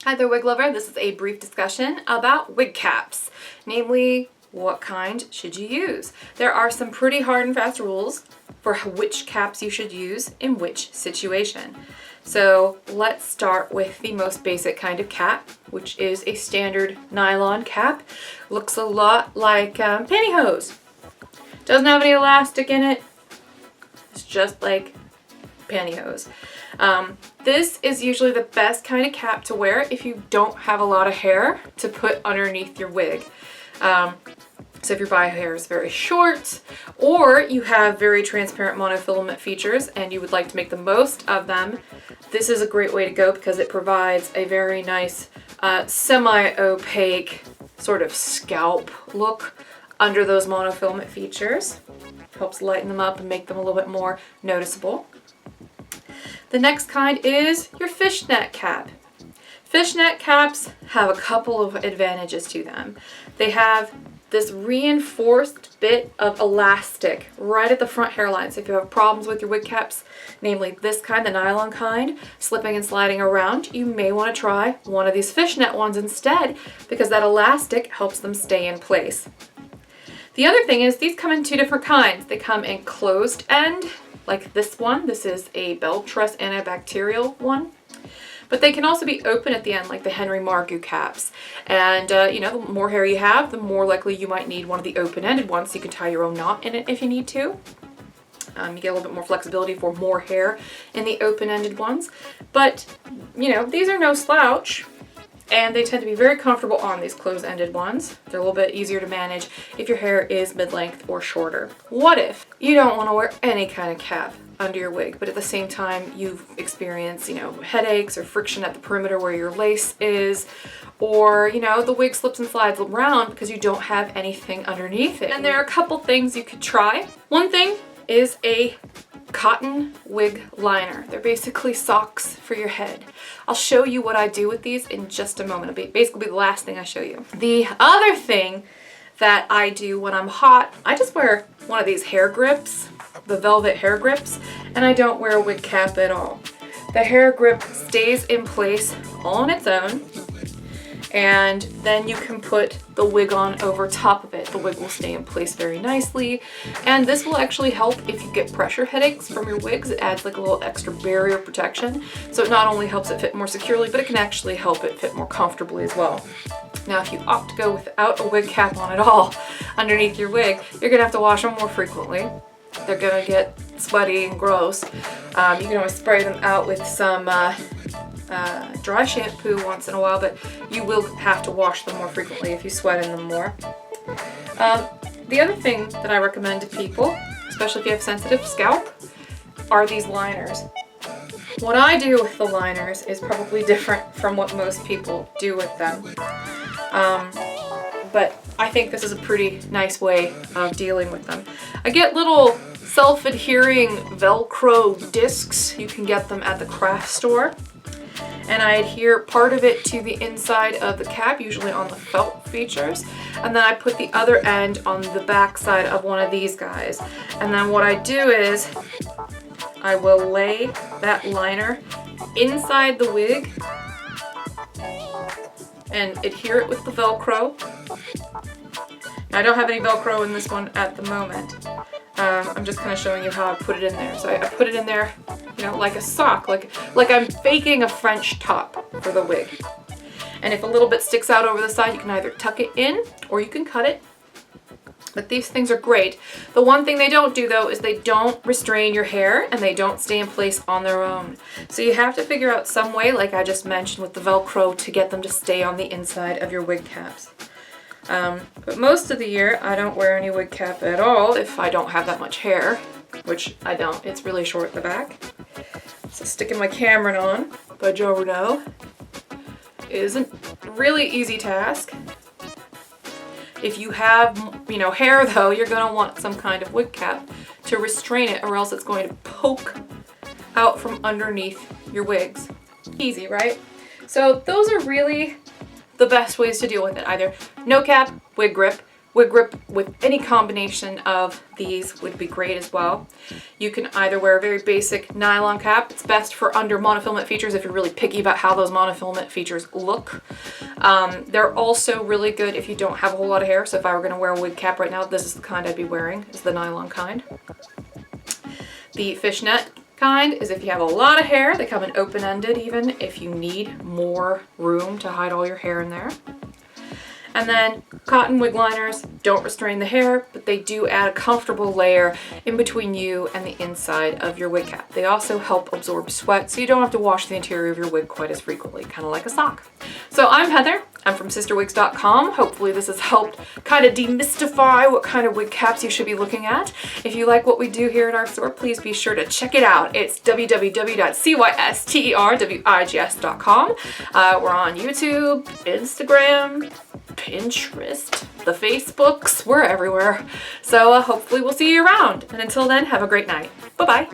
Hi there, wig lover. This is a brief discussion about wig caps, namely what kind should you use. There are some pretty hard and fast rules for which caps you should use in which situation. So let's start with the most basic kind of cap, which is a standard nylon cap. Looks a lot like pantyhose. Doesn't have any elastic in it. It's just like pantyhose. This is usually the best kind of cap to wear if you don't have a lot of hair to put underneath your wig. So if your body hair is very short, or you have very transparent monofilament features and you would like to make the most of them, this is a great way to go because it provides a very nice semi-opaque sort of scalp look under those monofilament features. Helps lighten them up and make them a little bit more noticeable. The next kind is your fishnet cap. Fishnet caps have a couple of advantages to them. They have this reinforced bit of elastic right at the front hairline. So if you have problems with your wig caps, namely this kind, the nylon kind, slipping and sliding around, you may want to try one of these fishnet ones instead because that elastic helps them stay in place. The other thing is these come in two different kinds. They come in closed end, like this one. This is a bell truss antibacterial one. But they can also be open at the end, like the Henry Margu caps. And, you know, the more hair you have, the more likely you might need one of the open-ended ones, so you can tie your own knot in it if you need to. You get a little bit more flexibility for more hair in the open-ended ones. But, you know, these are no slouch. And they tend to be very comfortable on these closed-ended ones. They're a little bit easier to manage if your hair is mid-length or shorter. What if you don't want to wear any kind of cap under your wig, but at the same time you've experienced, you know, headaches or friction at the perimeter where your lace is, or, you know, the wig slips and slides around because you don't have anything underneath it? And there are a couple things you could try. One thing is a cotton wig liner. They're basically socks for your head. I'll show you what I do with these in just a moment. It'll basically be the last thing I show you. The other thing that I do when I'm hot, I just wear one of these hair grips, the velvet hair grips, and I don't wear a wig cap at all. The hair grip stays in place all on its own, and then you can put the wig on over top of it. The wig will stay in place very nicely, and this will actually help if you get pressure headaches from your wigs. It adds like a little extra barrier protection, so it not only helps it fit more securely, but it can actually help it fit more comfortably as well. Now, if you opt to go without a wig cap on at all underneath your wig, you're gonna have to wash them more frequently. They're gonna get sweaty and gross. You can always spray them out with some dry shampoo once in a while, but you will have to wash them more frequently if you sweat in them more. The other thing that I recommend to people, especially if you have sensitive scalp, are these liners. What I do with the liners is probably different from what most people do with them. But I think this is a pretty nice way of dealing with them. I get little self-adhering Velcro discs. You can get them at the craft store. And I adhere part of it to the inside of the cap, usually on the felt features. And then I put the other end on the back side of one of these guys. And then what I do is I will lay that liner inside the wig and adhere it with the Velcro. Now, I don't have any Velcro in this one at the moment. I'm just kind of showing you how I put it in there. So I put it in there, you know, like a sock, like I'm faking a French top for the wig. And if a little bit sticks out over the side, you can either tuck it in or you can cut it. But these things are great. The one thing they don't do though is they don't restrain your hair and they don't stay in place on their own. So you have to figure out some way, like I just mentioned with the Velcro, to get them to stay on the inside of your wig caps. But most of the year I don't wear any wig cap at all if I don't have that much hair, which I don't. It's really short in the back. So sticking my Cameron on by Joe Rudeau is a really easy task. If you have, you know, hair though, you're going to want some kind of wig cap to restrain it, or else it's going to poke out from underneath your wigs. Easy, right? So those are really the best ways to deal with it. Either no cap, wig grip, wig grip with any combination of these would be great as well. You can either wear a very basic nylon cap. It's best for under monofilament features if you're really picky about how those monofilament features look. They're also really good if you don't have a whole lot of hair. So if I were going to wear a wig cap right now, this is the kind I'd be wearing, is the nylon kind. The fishnet kind is if you have a lot of hair. They come in open-ended even if you need more room to hide all your hair in there. And then cotton wig liners don't restrain the hair, but they do add a comfortable layer in between you and the inside of your wig cap. They also help absorb sweat, so you don't have to wash the interior of your wig quite as frequently, kind of like a sock. So I'm Heather. I'm from sisterwigs.com. Hopefully this has helped kind of demystify what kind of wig caps you should be looking at. If you like what we do here at our store, please be sure to check it out. It's www.cysterwigs.com. We're on YouTube, Instagram, Pinterest, the Facebooks, we're everywhere. So hopefully we'll see you around. And until then, have a great night. Bye-bye.